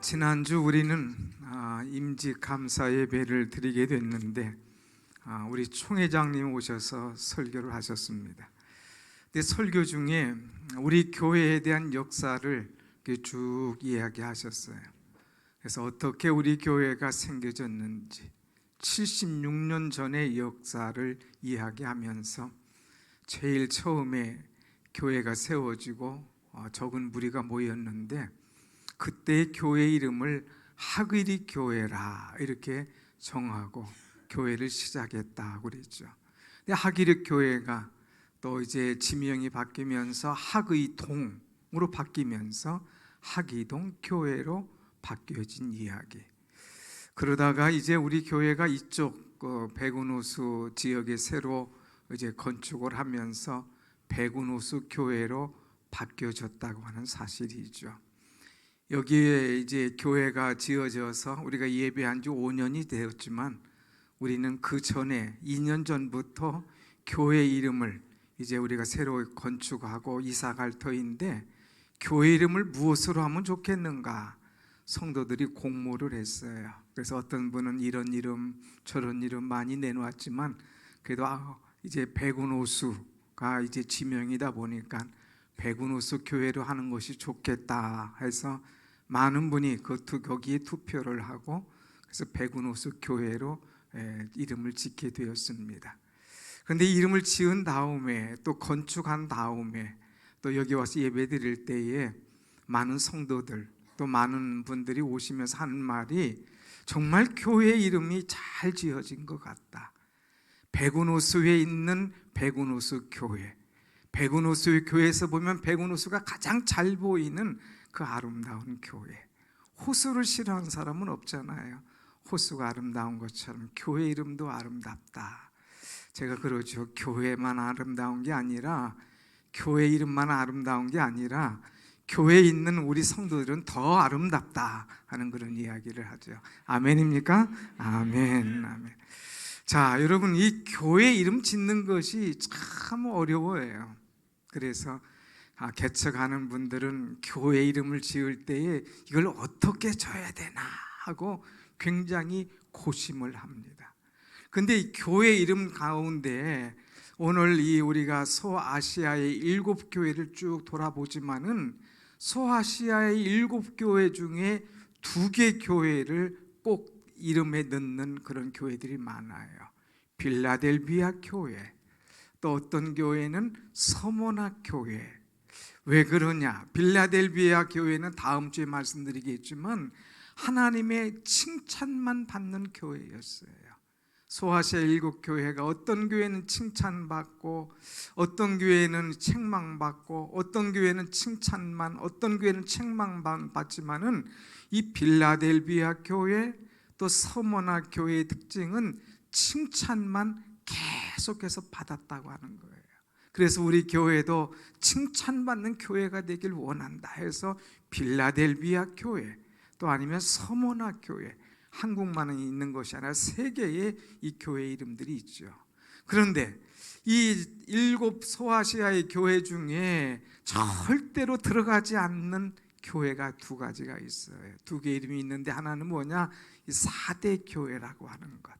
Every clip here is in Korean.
지난주 우리는 임직 감사 예배를 드리게 됐는데 우리 총회장님 오셔서 설교를 하셨습니다. 근데 설교 중에 우리 교회에 대한 역사를 쭉 이야기하셨어요. 그래서 어떻게 우리 교회가 생겨졌는지 76년 전의 역사를 이야기하면서 제일 처음에 교회가 세워지고 적은 무리가 모였는데 그때 교회 이름을 하그리 교회라 이렇게 정하고 교회를 시작했다고 그랬죠. 근데 하그리 교회가 또 이제 지명이 바뀌면서 하그이동으로 바뀌면서 하기동 교회로 바뀌어진 이야기. 그러다가 이제 우리 교회가 이쪽 백운호수 지역에 새로 이제 건축을 하면서 백운호수 교회로 바뀌어졌다고 하는 사실이죠. 여기에 이제 교회가 지어져서 우리가 예배한 지 5년이 되었지만 우리는 그 전에 2년 전부터 교회 이름을 이제 우리가 새로 건축하고 이사갈 터인데 교회 이름을 무엇으로 하면 좋겠는가 성도들이 공모를 했어요. 그래서 어떤 분은 이런 이름 저런 이름 많이 내놓았지만 그래도 이제 백운호수가 이제 지명이다 보니까 백운호수 교회로 하는 것이 좋겠다 해서 많은 분이 거기에 투표를 하고 그래서 백운호수 교회로 이름을 짓게 되었습니다. 그런데 이름을 지은 다음에 또 건축한 다음에 또 여기 와서 예배 드릴 때에 많은 성도들 또 많은 분들이 오시면서 하는 말이 정말 교회 이름이 잘 지어진 것 같다. 백운호수에 있는 백운호수 교회, 백운호수 교회에서 보면 백운호수가 가장 잘 보이는 그 아름다운 교회. 호수를 싫어하는 사람은 없잖아요. 호수가 아름다운 것처럼 교회 이름도 아름답다. 제가 그러죠. 교회만 아름다운 게 아니라 교회 이름만 아름다운 게 아니라 교회에 있는 우리 성도들은 더 아름답다 하는 그런 이야기를 하죠. 아멘입니까? 아멘, 아멘. 자, 여러분 이 교회 이름 짓는 것이 참 어려워요. 그래서 개척하는 분들은 교회 이름을 지을 때에 이걸 어떻게 져야 되나 하고 굉장히 고심을 합니다. 근데 이 교회 이름 가운데 오늘 이 우리가 소아시아의 7교회를 쭉 돌아보지만은 소아시아의 7교회 중에 2개 교회를 꼭 이름에 넣는 그런 교회들이 많아요. 빌라델비아 교회, 또 어떤 교회는 서모나 교회. 왜 그러냐? 빌라델비아 교회는 다음 주에 말씀드리겠지만 하나님의 칭찬만 받는 교회였어요. 소아시아 7교회가 어떤 교회는 칭찬받고 어떤 교회는 책망받고 어떤 교회는 칭찬만 어떤 교회는 책망만 받지만은 이 빌라델비아 교회 또 서머나 교회의 특징은 칭찬만 계속해서 받았다고 하는 거예요. 그래서 우리 교회도 칭찬받는 교회가 되길 원한다 해서 빌라델비아 교회 또 아니면 서머나 교회, 한국만은 있는 것이 아니라 세계의 이 교회 이름들이 있죠. 그런데 이 7 소아시아의 교회 중에 절대로 들어가지 않는 교회가 2가지가 있어요. 2개 이름이 있는데 하나는 뭐냐? 이 4대 교회라고 하는 것,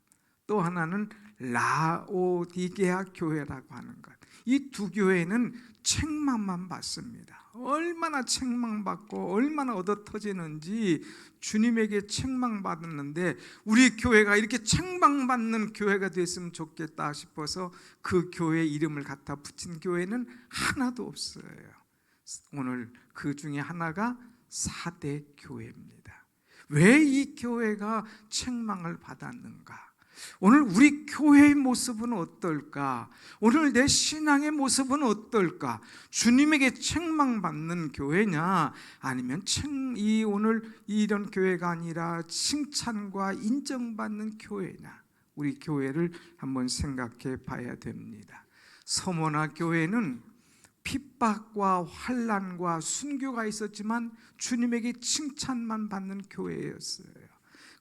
또 하나는 라오디게아 교회라고 하는 것. 이 2 교회는 책망만 받습니다. 얼마나 책망받고 얼마나 얻어터지는지 주님에게 책망받았는데 우리 교회가 이렇게 책망받는 교회가 됐으면 좋겠다 싶어서 그 교회 이름을 갖다 붙인 교회는 하나도 없어요. 오늘 그 중에 하나가 4대 교회입니다. 왜 이 교회가 책망을 받았는가? 오늘 우리 교회의 모습은 어떨까? 오늘 내 신앙의 모습은 어떨까? 주님에게 책망받는 교회냐? 아니면 오늘 이런 교회가 아니라 칭찬과 인정받는 교회냐? 우리 교회를 한번 생각해 봐야 됩니다. 서머나 교회는 핍박과 환난과 순교가 있었지만 주님에게 칭찬만 받는 교회였어요.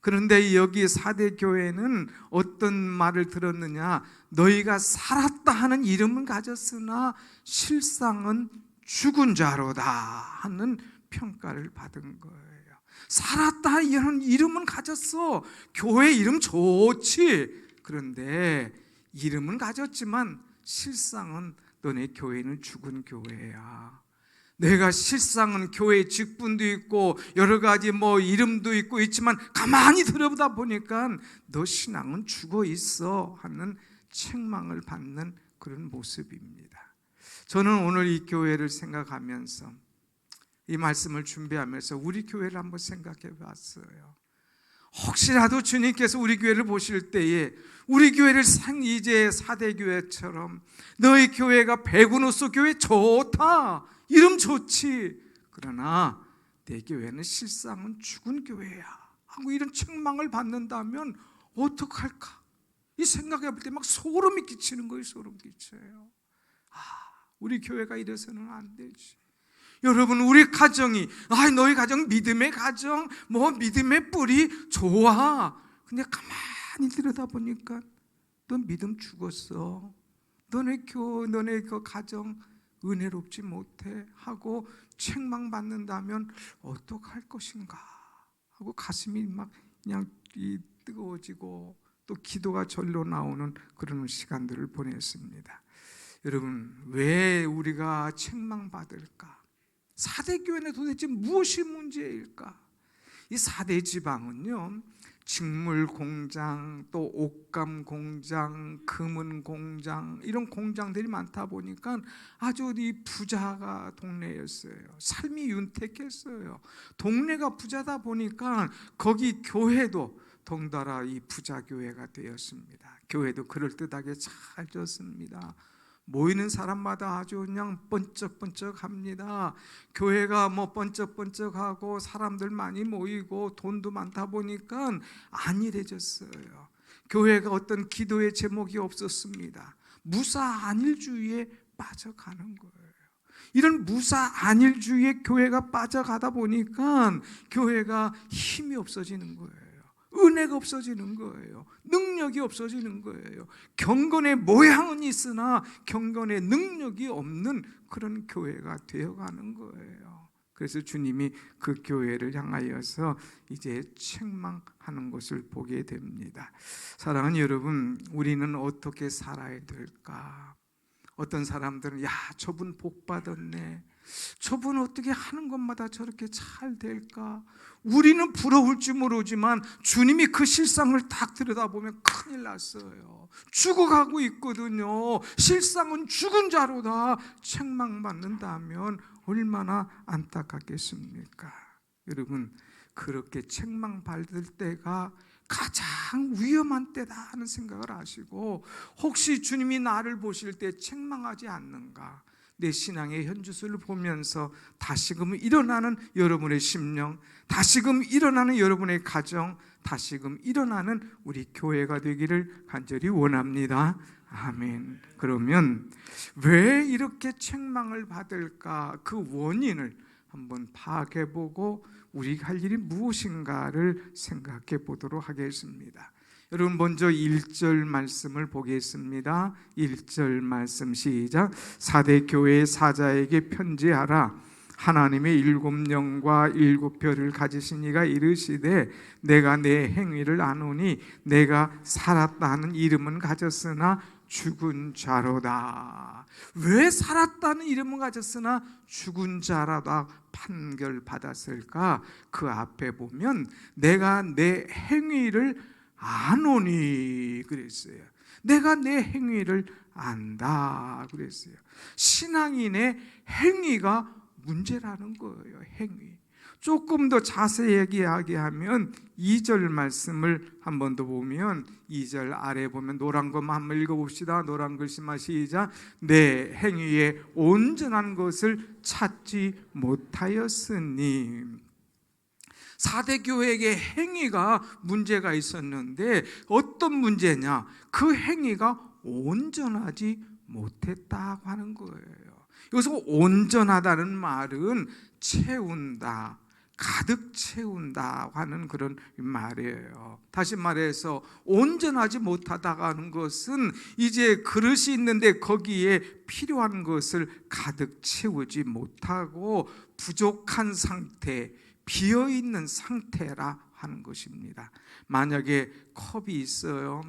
그런데 여기 사대 교회는 어떤 말을 들었느냐? 너희가 살았다 하는 이름은 가졌으나 실상은 죽은 자로다 하는 평가를 받은 거예요. 살았다 이런 이름은 가졌어. 교회 이름 좋지. 그런데 이름은 가졌지만 실상은 너네 교회는 죽은 교회야. 내가 실상은 교회 직분도 있고 여러 가지 이름도 있고 있지만 가만히 들여다 보니까 너 신앙은 죽어 있어 하는 책망을 받는 그런 모습입니다. 저는 오늘 이 교회를 생각하면서 이 말씀을 준비하면서 우리 교회를 한번 생각해 봤어요. 혹시라도 주님께서 우리 교회를 보실 때에 우리 교회를 이제 사대교회처럼 너희 교회가 백운호수 교회 좋다, 이름 좋지, 그러나 내 교회는 실상은 죽은 교회야 하고 이런 책망을 받는다면 어떡할까? 이 생각해 볼 때 막 소름이 끼치는 거예요. 소름 끼쳐요. 우리 교회가 이래서는 안 되지. 여러분, 우리 가정이 너희 가정 믿음의 가정, 믿음의 뿌리 좋아. 근데 가만히 들여다보니까 너 믿음 죽었어. 너네 그 가정 은혜롭지 못해 하고 책망받는다면 어떡할 것인가 하고 가슴이 막 그냥 뜨거워지고 또 기도가 절로 나오는 그런 시간들을 보냈습니다. 여러분, 왜 우리가 책망받을까? 사대교회는 도대체 무엇이 문제일까? 이 사대 지방은요, 직물 공장, 또 옷감 공장, 금은 공장, 이런 공장들이 많다 보니까 아주 이 부자가 동네였어요. 삶이 윤택했어요. 동네가 부자다 보니까 거기 교회도 덩달아 이 부자 교회가 되었습니다. 교회도 그럴듯하게 잘 졌습니다. 모이는 사람마다 아주 그냥 번쩍번쩍합니다. 교회가 번쩍번쩍하고 사람들 많이 모이고 돈도 많다 보니까 안일해졌어요. 교회가 어떤 기도의 제목이 없었습니다. 무사 안일주의에 빠져가는 거예요. 이런 무사 안일주의에 교회가 빠져가다 보니까 교회가 힘이 없어지는 거예요. 은혜가 없어지는 거예요. 능력이 없어지는 거예요. 경건의 모양은 있으나 경건의 능력이 없는 그런 교회가 되어가는 거예요. 그래서 주님이 그 교회를 향하여서 이제 책망하는 것을 보게 됩니다. 사랑하는 여러분, 우리는 어떻게 살아야 될까? 어떤 사람들은 저분 복 받았네, 저분 어떻게 하는 것마다 저렇게 잘 될까? 우리는 부러울지 모르지만 주님이 그 실상을 딱 들여다보면 큰일 났어요. 죽어가고 있거든요. 실상은 죽은 자로다 책망받는다면 얼마나 안타깝겠습니까? 여러분, 그렇게 책망받을 때가 가장 위험한 때다 하는 생각을 하시고, 혹시 주님이 나를 보실 때 책망하지 않는가? 내 신앙의 현주소를 보면서 다시금 일어나는 여러분의 심령, 다시금 일어나는 여러분의 가정, 다시금 일어나는 우리 교회가 되기를 간절히 원합니다. 아멘. 그러면 왜 이렇게 책망을 받을까? 그 원인을 한번 파악해보고 우리가 할 일이 무엇인가를 생각해 보도록 하겠습니다. 여러분, 먼저 1절 말씀을 보겠습니다. 1절 말씀 시작. 사대 교회의 사자에게 편지하라. 하나님의 7영과 7별을 가지신 이가 이르시되 내가 내 행위를 아노니 내가 살았다 하는 이름은 가졌으나 죽은 자로다. 왜 살았다는 이름은 가졌으나 죽은 자라다 판결받았을까? 그 앞에 보면 내가 내 행위를 아노니 그랬어요. 내가 내 행위를 안다 그랬어요. 신앙인의 행위가 문제라는 거예요. 행위. 조금 더 자세히 이야기하면 2절 말씀을 한 번 더 보면 2절 아래 보면 노란 것만 한번 읽어봅시다. 노란 글씨만 시작. 내 행위에 온전한 것을 찾지 못하였으니. 사대교회에게 행위가 문제가 있었는데 어떤 문제냐? 그 행위가 온전하지 못했다고 하는 거예요. 여기서 온전하다는 말은 채운다, 가득 채운다고 하는 그런 말이에요. 다시 말해서 온전하지 못하다가 하는 것은 이제 그릇이 있는데 거기에 필요한 것을 가득 채우지 못하고 부족한 상태, 비어있는 상태라 하는 것입니다. 만약에 컵이 있어요.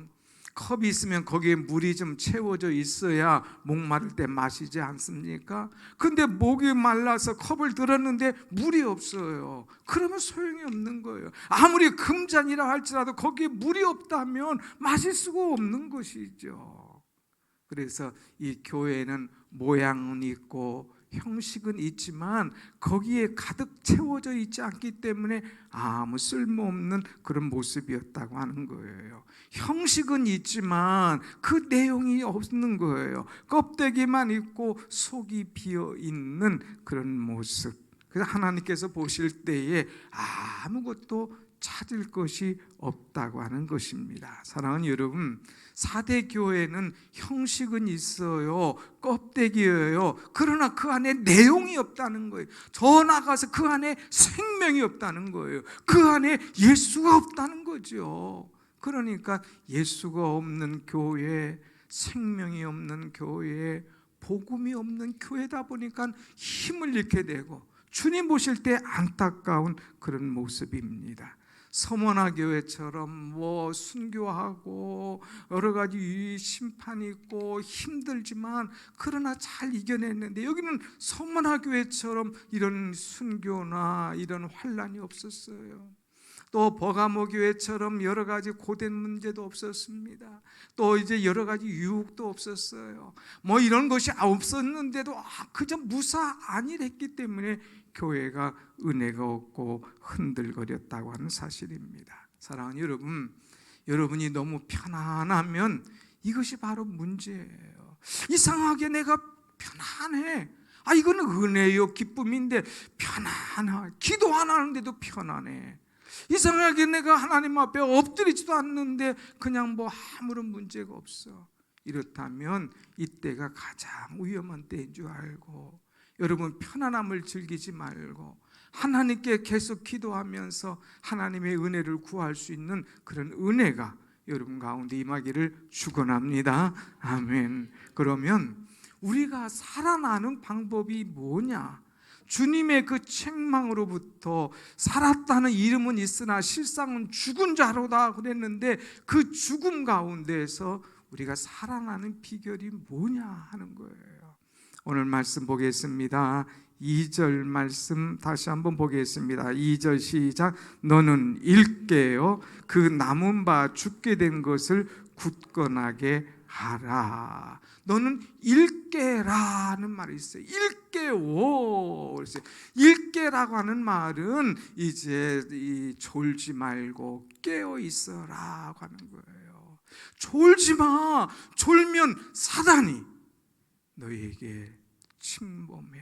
컵이 있으면 거기에 물이 좀 채워져 있어야 목마를 때 마시지 않습니까? 근데 목이 말라서 컵을 들었는데 물이 없어요. 그러면 소용이 없는 거예요. 아무리 금잔이라 할지라도 거기에 물이 없다면 마실 수가 없는 것이죠. 그래서 이 교회는 모양은 있고 형식은 있지만 거기에 가득 채워져 있지 않기 때문에 아무 쓸모없는 그런 모습이었다고 하는 거예요. 형식은 있지만 그 내용이 없는 거예요. 껍데기만 있고 속이 비어 있는 그런 모습. 그래서 하나님께서 보실 때에 아무것도 찾을 것이 없다고 하는 것입니다. 사랑하는 여러분, 4대 교회는 형식은 있어요. 껍데기예요. 그러나 그 안에 내용이 없다는 거예요. 더 나아가서 그 안에 생명이 없다는 거예요. 그 안에 예수가 없다는 거죠. 그러니까 예수가 없는 교회, 생명이 없는 교회, 복음이 없는 교회다 보니까 힘을 잃게 되고 주님 보실 때 안타까운 그런 모습입니다. 서머나 교회처럼 순교하고 여러 가지 심판이 있고 힘들지만 그러나 잘 이겨냈는데 여기는 서머나 교회처럼 이런 순교나 이런 환난이 없었어요. 또 버가모 교회처럼 여러 가지 고된 문제도 없었습니다. 또 이제 여러 가지 유혹도 없었어요. 이런 것이 없었는데도 그저 무사 안일했기 때문에 교회가 은혜가 없고 흔들거렸다고 하는 사실입니다. 사랑하는 여러분, 여러분이 너무 편안하면 이것이 바로 문제예요. 이상하게 내가 편안해. 이거는 은혜요 기쁨인데 편안해. 기도 안 하는데도 편안해. 이상하게 내가 하나님 앞에 엎드리지도 않는데 그냥 아무런 문제가 없어. 이렇다면 이때가 가장 위험한 때인 줄 알고 여러분 편안함을 즐기지 말고 하나님께 계속 기도하면서 하나님의 은혜를 구할 수 있는 그런 은혜가 여러분 가운데 임하기를 축원합니다. 아멘. 그러면 우리가 살아나는 방법이 뭐냐? 주님의 그 책망으로부터 살았다는 이름은 있으나 실상은 죽은 자로다 그랬는데 그 죽음 가운데에서 우리가 살아나는 비결이 뭐냐 하는 거예요. 오늘 말씀 보겠습니다. 2절 말씀 다시 한번 보겠습니다. 2절 시작. 너는 일깨어 그 남은 바 죽게 된 것을 굳건하게 하라. 너는 일깨라는 말이 있어요. 일깨워. 일깨라고 하는 말은 이제 졸지 말고 깨어 있어라고 하는 거예요. 졸지 마. 졸면 사단이 너희에게 침범해.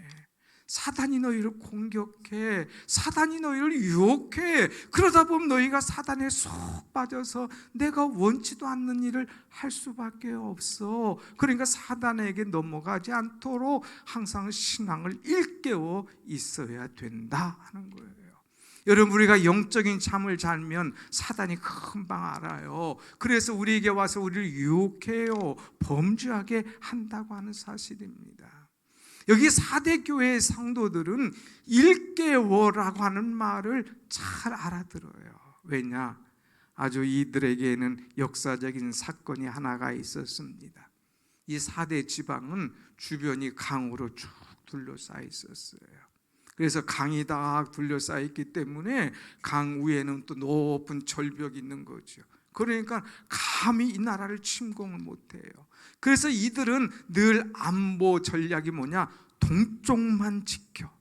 사단이 너희를 공격해. 사단이 너희를 유혹해. 그러다 보면 너희가 사단에 쏙 빠져서 내가 원치도 않는 일을 할 수밖에 없어. 그러니까 사단에게 넘어가지 않도록 항상 신앙을 일깨워 있어야 된다 하는 거예요. 여러분, 우리가 영적인 잠을 자면 사단이 금방 알아요. 그래서 우리에게 와서 우리를 유혹해요. 범죄하게 한다고 하는 사실입니다. 여기 4대 교회의 상도들은 일깨워라고 하는 말을 잘 알아들어요. 왜냐? 아주 이들에게는 역사적인 사건이 하나가 있었습니다. 이 4대 지방은 주변이 강으로 쭉 둘러싸여 있었어요. 그래서 강이 다 둘러싸여 있기 때문에 강 위에는 또 높은 절벽이 있는 거죠. 그러니까 감히 이 나라를 침공을 못해요. 그래서 이들은 늘 안보 전략이 뭐냐? 동쪽만 지켜.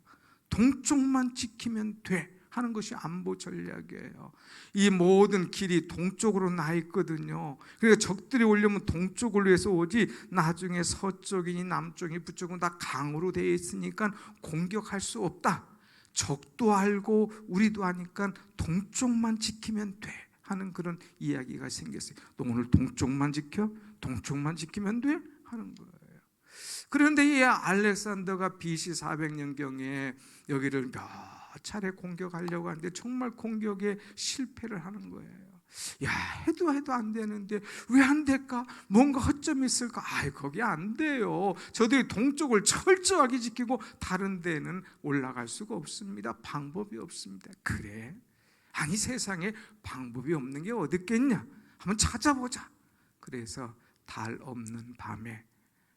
동쪽만 지키면 돼 하는 것이 안보 전략이에요. 이 모든 길이 동쪽으로 나 있거든요. 그러니까 적들이 오려면 동쪽으로 해서 오지 나중에 서쪽이니 남쪽이니 북쪽은 다 강으로 되어 있으니까 공격할 수 없다. 적도 알고 우리도 아니까 동쪽만 지키면 돼 하는 그런 이야기가 생겼어요. 너 오늘 동쪽만 지켜? 동쪽만 지키면 돼? 하는 거예요. 그런데 이 알렉산더가 BC 400년경에 여기를 몇 차례 공격하려고 하는데 정말 공격에 실패를 하는 거예요. 야, 해도 안 되는데 왜 안 될까? 뭔가 허점이 있을까? 거기 안 돼요. 저들이 동쪽을 철저하게 지키고 다른 데는 올라갈 수가 없습니다. 방법이 없습니다. 그래? 아니, 세상에 방법이 없는 게 어디 있겠냐? 한번 찾아보자. 그래서 달 없는 밤에,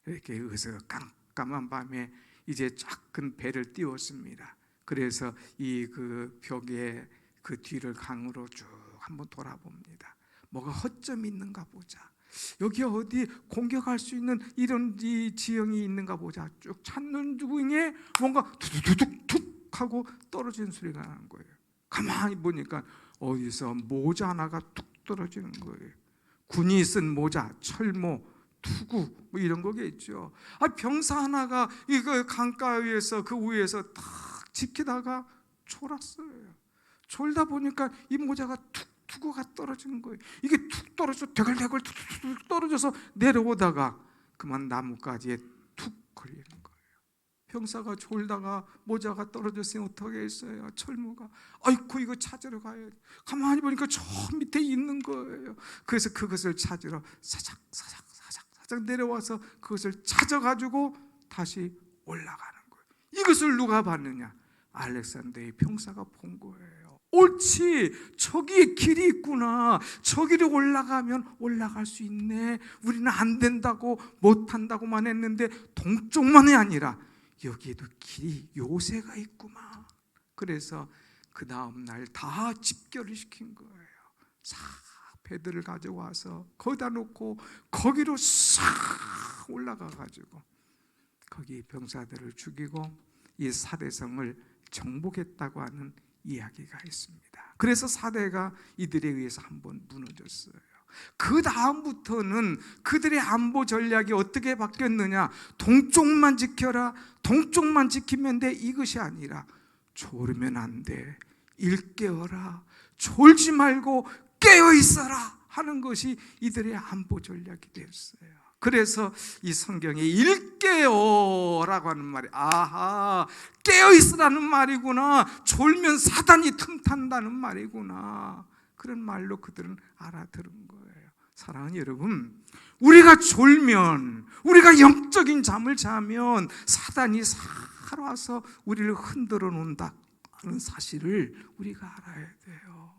이렇게 깜깜한 밤에 이제 작은 배를 띄웠습니다. 그래서 이 그 벽에 그 뒤를 강으로 쭉 한번 돌아봅니다. 뭐가 허점이 있는가 보자. 여기 어디 공격할 수 있는 이런 이 지형이 있는가 보자. 쭉 찾는 중에 뭔가 툭툭툭 하고 떨어지는 소리가 나는 거예요. 가만히 보니까 어디서 모자 하나가 툭 떨어지는 거예요. 군이 쓴 모자, 철모, 투구 뭐 이런 거겠죠. 병사 하나가 이거 강가위에서 그 위에서 탁 지키다가 졸았어요. 졸다 보니까 이 모자가 툭 투구가 떨어지는 거예요. 이게 툭 떨어져 대걸대걸 툭 떨어져서 내려오다가 그만 나뭇가지에 툭 걸리는 거예요. 병사가 졸다가 모자가 떨어졌으니 어떻게 했어요? 철모가 아이고 이거 찾으러 가야 돼. 가만히 보니까 저 밑에 있는 거예요. 그래서 그것을 찾으러 사작 내려와서 그것을 찾아가지고 다시 올라가는 거예요. 이것을 누가 봤느냐? 알렉산더의 병사가 본 거예요. 옳지, 저기에 길이 있구나. 저기로 올라가면 올라갈 수 있네. 우리는 안 된다고 못한다고만 했는데 동쪽만이 아니라 여기에도 길이 요새가 있구만. 그래서 그 다음 날 다 집결을 시킨 거예요. 배들을 가져와서 거기다 놓고 거기로 싹 올라가 가지고 거기 병사들을 죽이고 이 사대성을 정복했다고 하는 이야기가 있습니다. 그래서 사대가 이들에 의해서 한번 무너졌어요. 그 다음부터는 그들의 안보 전략이 어떻게 바뀌었느냐? 동쪽만 지켜라, 동쪽만 지키면 돼, 이것이 아니라 졸으면 안 돼, 일깨어라, 졸지 말고 깨어 있어라 하는 것이 이들의 안보 전략이 되었어요. 그래서 이 성경에 일깨어라고 하는 말이 깨어 있으라는 말이구나, 졸면 사단이 틈탄다는 말이구나, 그런 말로 그들은 알아들은 거예요. 사랑하는 여러분, 우리가 졸면, 우리가 영적인 잠을 자면 사단이 살아와서 우리를 흔들어 놓는다는 사실을 우리가 알아야 돼요.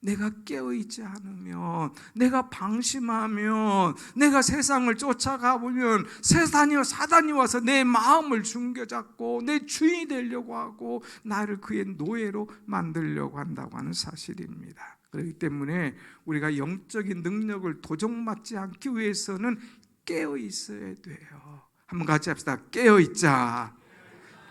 내가 깨어있지 않으면, 내가 방심하면, 내가 세상을 쫓아가 보면 사단이 와서 내 마음을 숨겨잡고 내 주인이 되려고 하고 나를 그의 노예로 만들려고 한다고 하는 사실입니다. 그렇기 때문에 우리가 영적인 능력을 도적맞지 않기 위해서는 깨어있어야 돼요. 한번 같이 합시다. 깨어있자,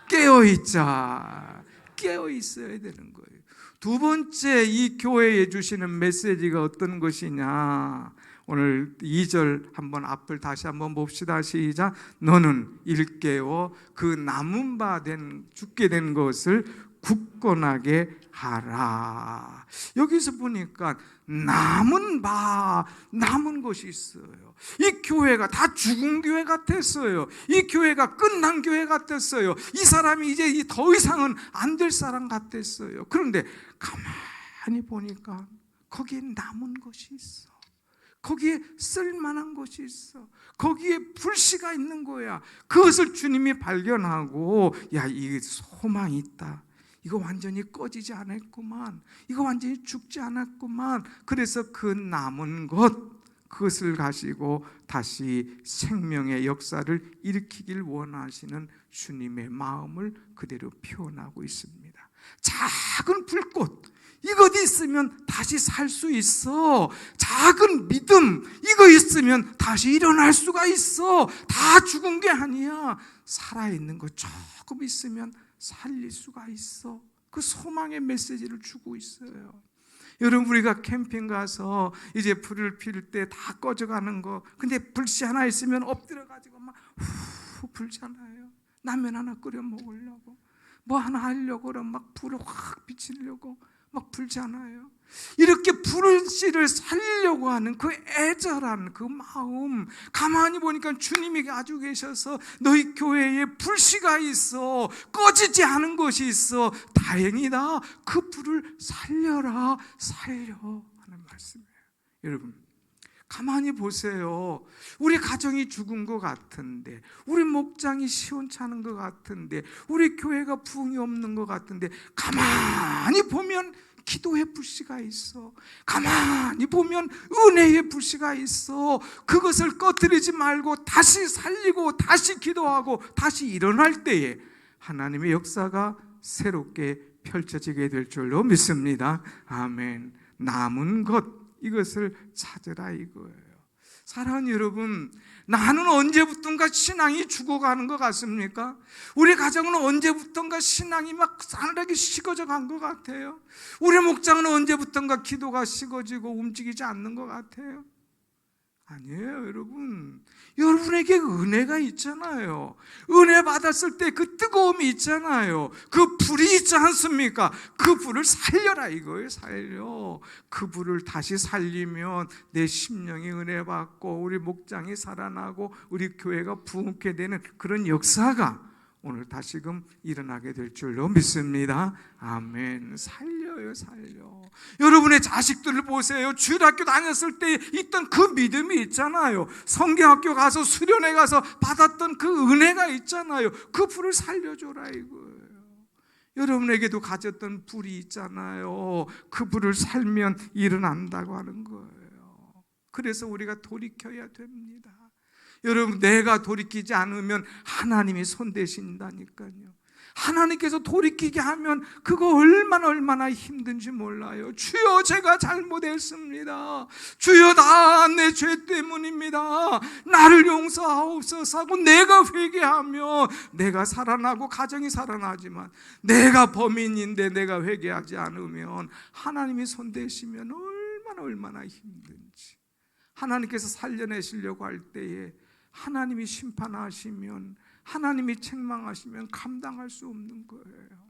깨어있자, 깨어있어야 되는 거예요. 두 번째, 이 교회에 주시는 메시지가 어떤 것이냐? 오늘 2절 한번 앞을 다시 한번 봅시다. 시작. 너는 일깨워 그 남은 바 된 죽게 된 것을 굳건하게 하라. 여기서 보니까 남은 것이 있어요. 이 교회가 다 죽은 교회 같았어요. 이 교회가 끝난 교회 같았어요. 이 사람이 이제 더 이상은 안 될 사람 같았어요. 그런데 가만히 보니까 거기에 남은 것이 있어. 거기에 쓸만한 것이 있어. 거기에 불씨가 있는 거야. 그것을 주님이 발견하고, 야, 이게 소망이 있다. 이거 완전히 꺼지지 않았구만. 이거 완전히 죽지 않았구만. 그래서 그 남은 그것을 가지고 다시 생명의 역사를 일으키길 원하시는 주님의 마음을 그대로 표현하고 있습니다. 작은 불꽃, 이거 있으면 다시 살 수 있어. 작은 믿음, 이거 있으면 다시 일어날 수가 있어. 다 죽은 게 아니야. 살아있는 거 조금 있으면 살릴 수가 있어. 그 소망의 메시지를 주고 있어요. 여러분, 우리가 캠핑 가서 이제 불을 피울 때 다 꺼져가는 거, 근데 불씨 하나 있으면 엎드려가지고 막 불잖아요. 라면 하나 끓여 먹으려고, 뭐 하나 하려고 그러면 막 불을 확 비치려고 막 불잖아요. 이렇게 불을 씨를 살리려고 하는 그 애절한 그 마음, 가만히 보니까 주님이 아주 계셔서 너희 교회에 불씨가 있어, 꺼지지 않은 것이 있어, 다행이다, 그 불을 살려라, 살려 하는 말씀이에요. 여러분 가만히 보세요. 우리 가정이 죽은 것 같은데, 우리 목장이 시원찮은 것 같은데, 우리 교회가 부흥이 없는 것 같은데, 가만히 보면 기도의 불씨가 있어. 가만히 보면 은혜의 불씨가 있어. 그것을 꺼뜨리지 말고 다시 살리고 다시 기도하고 다시 일어날 때에 하나님의 역사가 새롭게 펼쳐지게 될 줄로 믿습니다. 아멘. 남은 것, 이것을 찾으라 이거예요. 사랑하는 여러분, 나는 언제부턴가 신앙이 죽어가는 것 같습니까? 우리 가정은 언제부턴가 신앙이 막 싸늘하게 식어져 간 것 같아요. 우리 목장은 언제부턴가 기도가 식어지고 움직이지 않는 것 같아요. 아니에요, 여러분. 여러분에게 은혜가 있잖아요. 은혜 받았을 때 그 뜨거움이 있잖아요. 그 불이 있지 않습니까? 그 불을 살려라 이거예요. 살려. 그 불을 다시 살리면 내 심령이 은혜 받고 우리 목장이 살아나고 우리 교회가 부흥케 되는 그런 역사가 오늘 다시금 일어나게 될 줄로 믿습니다. 아멘. 살려요, 살려. 여러분의 자식들을 보세요. 주일학교 다녔을 때 있던 그 믿음이 있잖아요. 성경학교 가서 수련회 가서 받았던 그 은혜가 있잖아요. 그 불을 살려줘라 이거예요. 여러분에게도 가졌던 불이 있잖아요. 그 불을 살면 일어난다고 하는 거예요. 그래서 우리가 돌이켜야 됩니다. 여러분, 내가 돌이키지 않으면 하나님이 손대신다니까요. 하나님께서 돌이키게 하면 그거 얼마나 힘든지 몰라요. 주여, 제가 잘못했습니다. 주여, 다 내 죄 때문입니다. 나를 용서하옵소서 하고 내가 회개하며 내가 살아나고 가정이 살아나지만 내가 범인인데 내가 회개하지 않으면 하나님이 손대시면 얼마나 힘든지. 하나님께서 살려내시려고 할 때에 하나님이 심판하시면, 하나님이 책망하시면 감당할 수 없는 거예요.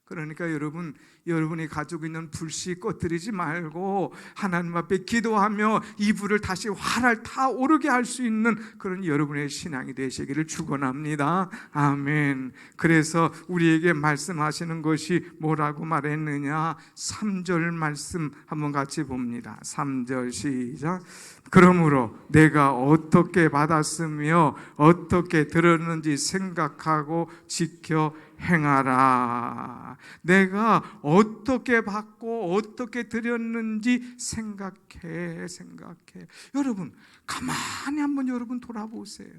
그러니까 여러분, 여러분이 가지고 있는 불씨 꺼뜨리지 말고 하나님 앞에 기도하며 이 불을 다시 활활 타오르게 할 수 있는 그런 여러분의 신앙이 되시기를 축원합니다. 아멘. 그래서 우리에게 말씀하시는 것이 뭐라고 말했느냐? 3절 말씀 한번 같이 봅니다. 3절 시작. 그러므로 내가 어떻게 받았으며 어떻게 들었는지 생각하고 지켜 행하라. 내가 어떻게 받고 어떻게 드렸는지 생각해. 여러분, 가만히 한번 여러분 돌아보세요.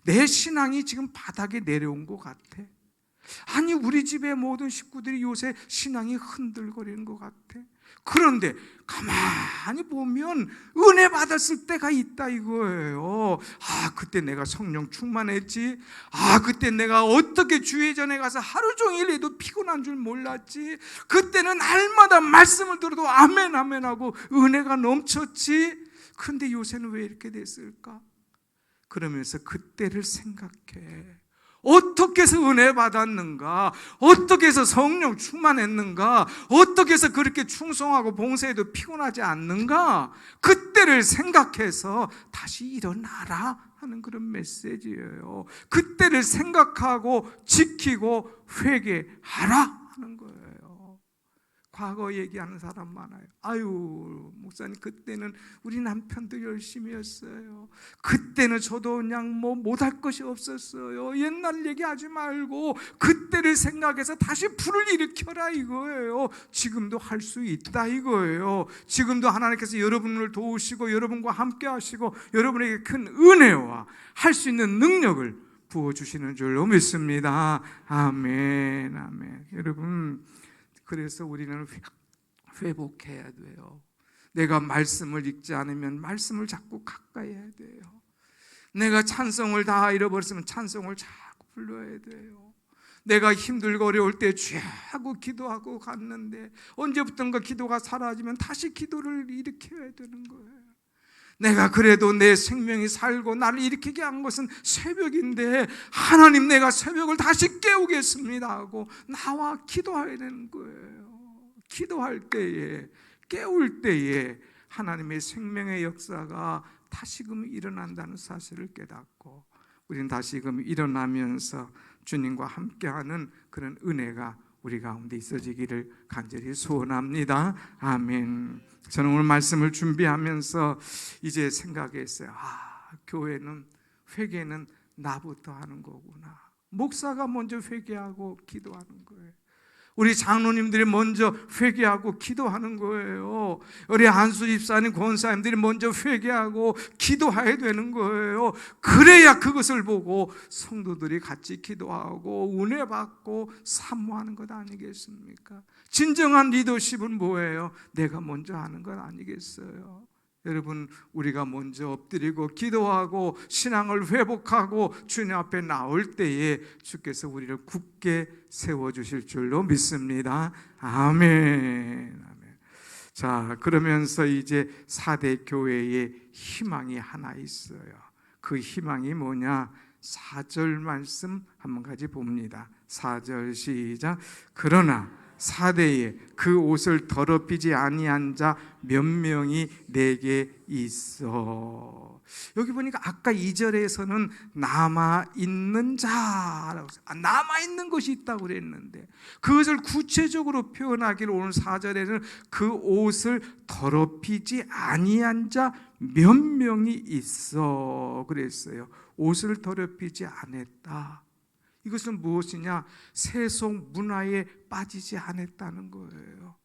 내 신앙이 지금 바닥에 내려온 것 같아? 아니, 우리 집의 모든 식구들이 요새 신앙이 흔들거리는 것 같아. 그런데 가만히 보면 은혜 받았을 때가 있다 이거예요. 아, 그때 내가 성령 충만했지. 아, 그때 내가 어떻게 주회전에 가서 하루 종일 해도 피곤한 줄 몰랐지. 그때는 날마다 말씀을 들어도 아멘 하고 은혜가 넘쳤지. 그런데 요새는 왜 이렇게 됐을까? 그러면서 그때를 생각해. 어떻게 해서 은혜 받았는가? 어떻게 해서 성령 충만했는가? 어떻게 해서 그렇게 충성하고 봉사해도 피곤하지 않는가? 그때를 생각해서 다시 일어나라 하는 그런 메시지예요. 그때를 생각하고 지키고 회개하라 하는 거예요. 과거 얘기하는 사람 많아요. 아유, 목사님, 그때는 우리 남편도 열심히 했어요. 그때는 저도 그냥 못할 것이 없었어요. 옛날 얘기하지 말고 그때를 생각해서 다시 불을 일으켜라 이거예요. 지금도 할 수 있다 이거예요. 지금도 하나님께서 여러분을 도우시고 여러분과 함께 하시고 여러분에게 큰 은혜와 할 수 있는 능력을 부어주시는 줄로 믿습니다. 아멘, 아멘. 여러분, 그래서 우리는 회복해야 돼요. 내가 말씀을 읽지 않으면 말씀을 자꾸 가까이 해야 돼요. 내가 찬송을 다 잃어버렸으면 찬송을 자꾸 불러야 돼요. 내가 힘들고 어려울 때 주하고 기도하고 갔는데 언제부턴가 기도가 사라지면 다시 기도를 일으켜야 되는 거예요. 내가 그래도 내 생명이 살고 나를 일으키게 한 것은 새벽인데 하나님, 내가 새벽을 다시 깨우겠습니다 하고 나와 기도해야 되는 거예요. 기도할 때에, 깨울 때에 하나님의 생명의 역사가 다시금 일어난다는 사실을 깨닫고 우리는 다시금 일어나면서 주님과 함께하는 그런 은혜가 우리 가운데 있어지기를 간절히 소원합니다. 아멘. 저는 오늘 말씀을 준비하면서 이제 생각했어요. 교회는, 회개는 나부터 하는 거구나. 목사가 먼저 회개하고 기도하는 거예요. 우리 장로님들이 먼저 회개하고 기도하는 거예요. 우리 안수 집사님, 권사님들이 먼저 회개하고 기도해야 되는 거예요. 그래야 그것을 보고 성도들이 같이 기도하고 은혜 받고 사모하는 것 아니겠습니까? 진정한 리더십은 뭐예요? 내가 먼저 하는 것 아니겠어요? 여러분, 우리가 먼저 엎드리고 기도하고 신앙을 회복하고 주님 앞에 나올 때에 주께서 우리를 굳게 세워주실 줄로 믿습니다. 아멘. 아멘. 자, 그러면서 이제 4대 교회의 희망이 하나 있어요. 그 희망이 뭐냐? 4절 말씀 한 가지 봅니다. 4절 시작. 그러나 4대에 그 옷을 더럽히지 아니한 자 몇 명이 내게 있어. 여기 보니까 아까 2절에서는 남아있는 자라고, 남아있는 것이 있다고 그랬는데 그것을 구체적으로 표현하기를 오늘 4절에는 그 옷을 더럽히지 아니한 자 몇 명이 있어 그랬어요. 옷을 더럽히지 않았다. 이것은 무엇이냐? 세속 문화에 빠지지 않았다는 거예요.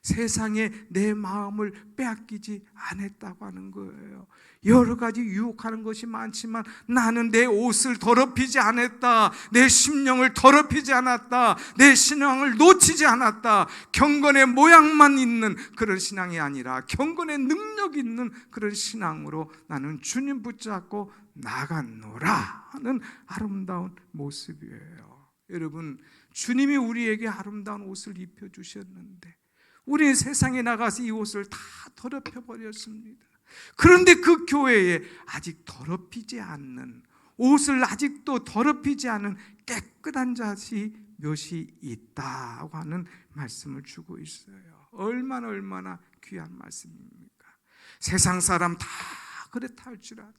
세상에 내 마음을 빼앗기지 않았다고 하는 거예요. 여러 가지 유혹하는 것이 많지만 나는 내 옷을 더럽히지 않았다. 내 심령을 더럽히지 않았다. 내 신앙을 놓치지 않았다. 경건의 모양만 있는 그런 신앙이 아니라 경건의 능력 있는 그런 신앙으로 나는 주님 붙잡고 나가노라 하는 아름다운 모습이에요. 여러분, 주님이 우리에게 아름다운 옷을 입혀주셨는데 우리는 세상에 나가서 이 옷을 다 더럽혀 버렸습니다. 그런데 그 교회에 아직 더럽히지 않는, 옷을 아직도 더럽히지 않은 깨끗한 자시 몇이 있다고 하는 말씀을 주고 있어요. 얼마나 귀한 말씀입니까? 세상 사람 다 그렇다 할지라도,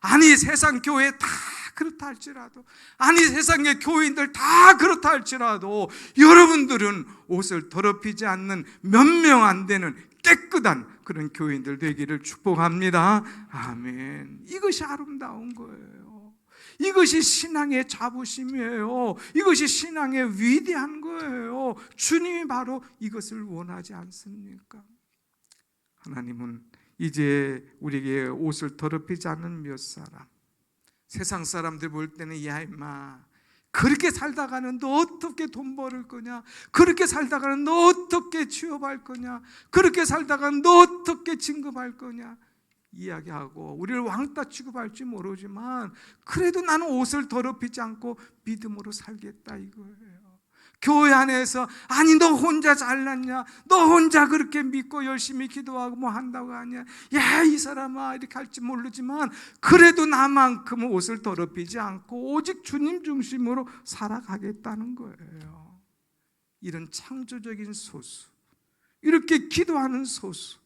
아니 세상 교회 다 그렇다 할지라도, 아니 세상의 교인들 다 그렇다 할지라도 여러분들은 옷을 더럽히지 않는 몇 명 안 되는 깨끗한 그런 교인들 되기를 축복합니다. 아멘. 이것이 아름다운 거예요. 이것이 신앙의 자부심이에요. 이것이 신앙의 위대한 거예요. 주님이 바로 이것을 원하지 않습니까? 하나님은 이제 우리에게 옷을 더럽히지 않는 몇 사람, 세상 사람들 볼 때는 야 임마 그렇게 살다가는 너 어떻게 돈 벌을 거냐, 그렇게 살다가는 너 어떻게 취업할 거냐, 그렇게 살다가는 너 어떻게 진급할 거냐 이야기하고 우리를 왕따 취급할지 모르지만 그래도 나는 옷을 더럽히지 않고 믿음으로 살겠다 이거예요. 교회 안에서 아니 너 혼자 잘났냐, 너 혼자 그렇게 믿고 열심히 기도하고 뭐 한다고 하냐, 야 이 사람아 이렇게 할지 모르지만 그래도 나만큼은 옷을 더럽히지 않고 오직 주님 중심으로 살아가겠다는 거예요. 이런 창조적인 소수, 이렇게 기도하는 소수,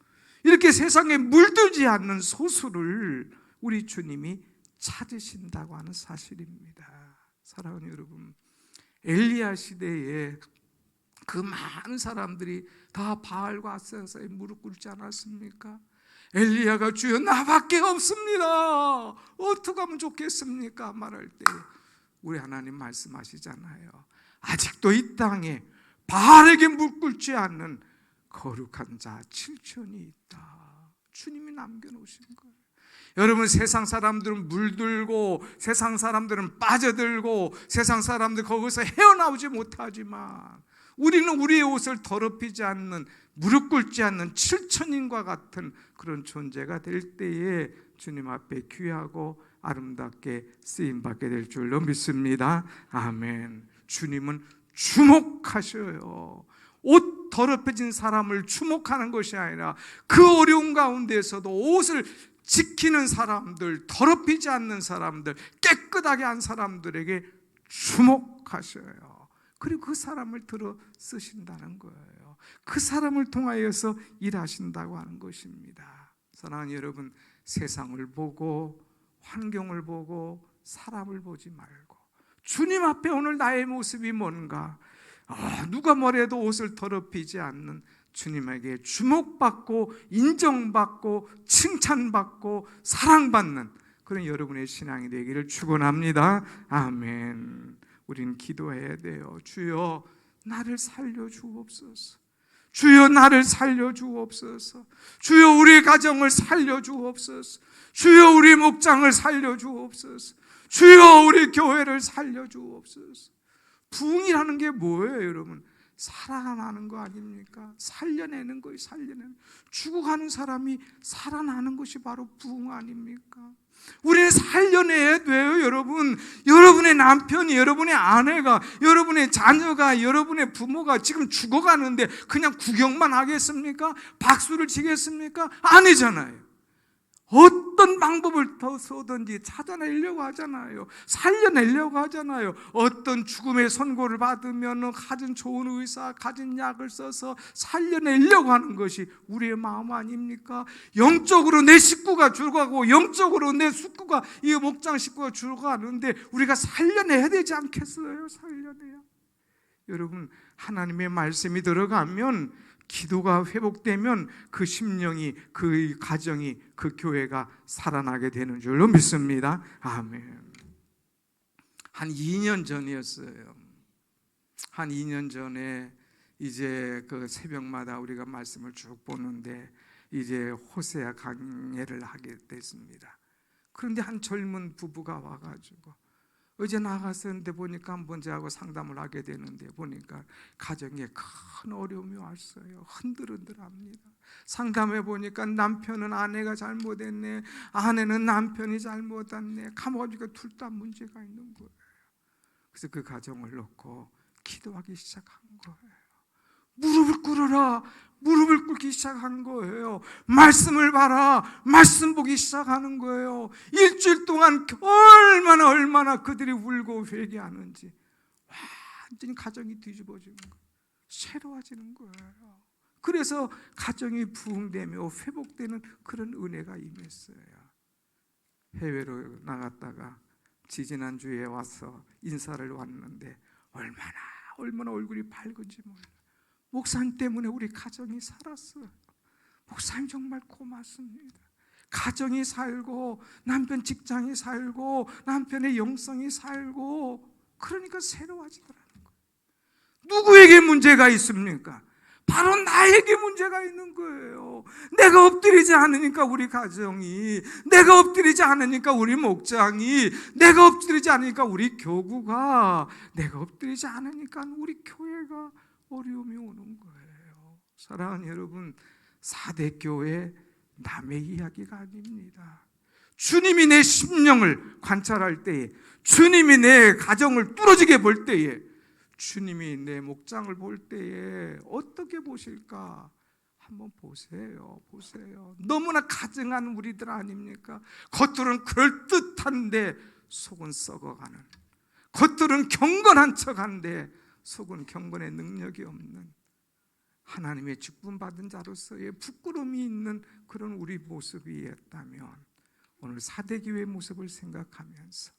이렇게 세상에 물들지 않는 소수를 우리 주님이 찾으신다고 하는 사실입니다. 사랑하는 여러분, 엘리야 시대에 그 많은 사람들이 다 바알과 아세라에 무릎 꿇지 않았습니까? 엘리야가 주여 나밖에 없습니다, 어떻게 하면 좋겠습니까? 말할 때 우리 하나님 말씀하시잖아요. 아직도 이 땅에 바알에게 무릎 꿇지 않는 거룩한 자 7천이 있다. 주님이 남겨놓으신 거예요. 여러분, 세상 사람들은 물들고 세상 사람들은 빠져들고 세상 사람들 거기서 헤어나오지 못하지만 우리는 우리의 옷을 더럽히지 않는, 무릎 꿇지 않는 7천인과 같은 그런 존재가 될 때에 주님 앞에 귀하고 아름답게 쓰임받게 될 줄로 믿습니다. 아멘. 주님은 주목하셔요. 옷 더럽혀진 사람을 주목하는 것이 아니라 그 어려운 가운데서도 옷을 지키는 사람들, 더럽히지 않는 사람들, 깨끗하게 한 사람들에게 주목하셔요. 그리고 그 사람을 들어 쓰신다는 거예요. 그 사람을 통하여서 일하신다고 하는 것입니다. 사랑하는 여러분, 세상을 보고 환경을 보고 사람을 보지 말고 주님 앞에 오늘 나의 모습이 뭔가, 누가 뭐래도 옷을 더럽히지 않는 주님에게 주목받고 인정받고 칭찬받고 사랑받는 그런 여러분의 신앙이 되기를 축원합니다. 아멘. 우리는 기도해야 돼요. 주여 나를 살려주옵소서. 주여 나를 살려주옵소서. 주여 우리 가정을 살려주옵소서. 주여 우리 목장을 살려주옵소서. 주여 우리 교회를 살려주옵소서. 부흥이라는 게 뭐예요, 여러분? 살아나는 거 아닙니까? 살려내는 거예요. 살려내는. 죽어가는 사람이 살아나는 것이 바로 부흥 아닙니까? 우리는 살려내야 돼요, 여러분. 여러분의 남편이, 여러분의 아내가, 여러분의 자녀가, 여러분의 부모가 지금 죽어가는데 그냥 구경만 하겠습니까? 박수를 치겠습니까? 아니잖아요. 어떤 방법을 더 써든지 찾아내려고 하잖아요. 살려내려고 하잖아요. 어떤 죽음의 선고를 받으면 가진 좋은 의사, 가진 약을 써서 살려내려고 하는 것이 우리의 마음 아닙니까? 영적으로 내 식구가 죽어가고 영적으로 내 식구가, 이 목장 식구가 죽어가는데 우리가 살려내야 되지 않겠어요? 살려내야. 여러분, 하나님의 말씀이 들어가면, 기도가 회복되면 그 심령이, 그 가정이, 그 교회가 살아나게 되는 줄로 믿습니다. 아멘. 한 2년 전이었어요. 한 2년 전에 이제 그 새벽마다 우리가 말씀을 쭉 보는데 이제 호세아 강해를 하게 됐습니다. 그런데 한 젊은 부부가 와가지고 어제 나갔었는데 보니까 한번 저하고 상담을 하게 되는데 보니까 가정에 큰 어려움이 왔어요. 흔들흔들합니다. 상담해 보니까 남편은 아내가 잘못했네, 아내는 남편이 잘못했네, 가만히가 둘 다 문제가 있는 거예요. 그래서 그 가정을 놓고 기도하기 시작한 거예요. 무릎을 꿇어라. 무릎을 꿇기 시작한 거예요. 말씀을 봐라. 말씀 보기 시작하는 거예요. 일주일 동안 얼마나 그들이 울고 회개하는지 완전히 가정이 뒤집어지는 거예요. 새로워지는 거예요. 그래서 가정이 부흥되며 회복되는 그런 은혜가 임했어요. 해외로 나갔다가 지지난주에 와서 인사를 왔는데 얼마나 얼굴이 밝은지 몰라요. 목사님 때문에 우리 가정이 살았어요. 목사님 정말 고맙습니다. 가정이 살고 남편 직장이 살고 남편의 영성이 살고 그러니까 새로워지더라는 거예요. 누구에게 문제가 있습니까? 바로 나에게 문제가 있는 거예요. 내가 엎드리지 않으니까 우리 가정이, 내가 엎드리지 않으니까 우리 목장이, 내가 엎드리지 않으니까 우리 교구가, 내가 엎드리지 않으니까 우리 교회가 어려움이 오는 거예요. 사랑하는 여러분, 4대 교회 남의 이야기가 아닙니다. 주님이 내 심령을 관찰할 때에, 주님이 내 가정을 뚫어지게 볼 때에, 주님이 내 목장을 볼 때에 어떻게 보실까? 한번 보세요. 너무나 가증한 우리들 아닙니까? 겉으로는 그럴듯한데 속은 썩어가는, 겉으로는 경건한 척한데 속은 경건의 능력이 없는, 하나님의 직분받은 자로서의 부끄러움이 있는 그런 우리 모습이었다면 오늘 4대 교회의 모습을 생각하면서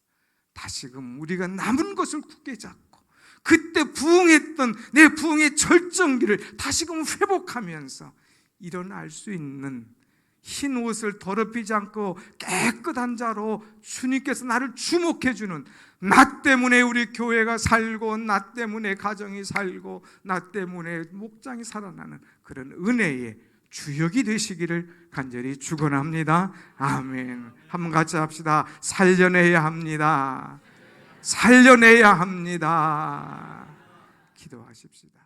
다시금 우리가 남은 것을 굳게 잡고 그때 부흥했던 내 부흥의 절정기를 다시금 회복하면서 일어날 수 있는, 흰 옷을 더럽히지 않고 깨끗한 자로 주님께서 나를 주목해 주는, 나 때문에 우리 교회가 살고 나 때문에 가정이 살고 나 때문에 목장이 살아나는 그런 은혜의 주역이 되시기를 간절히 축원합니다. 아멘. 한번 같이 합시다. 살려내야 합니다. 살려내야 합니다. 기도하십시다.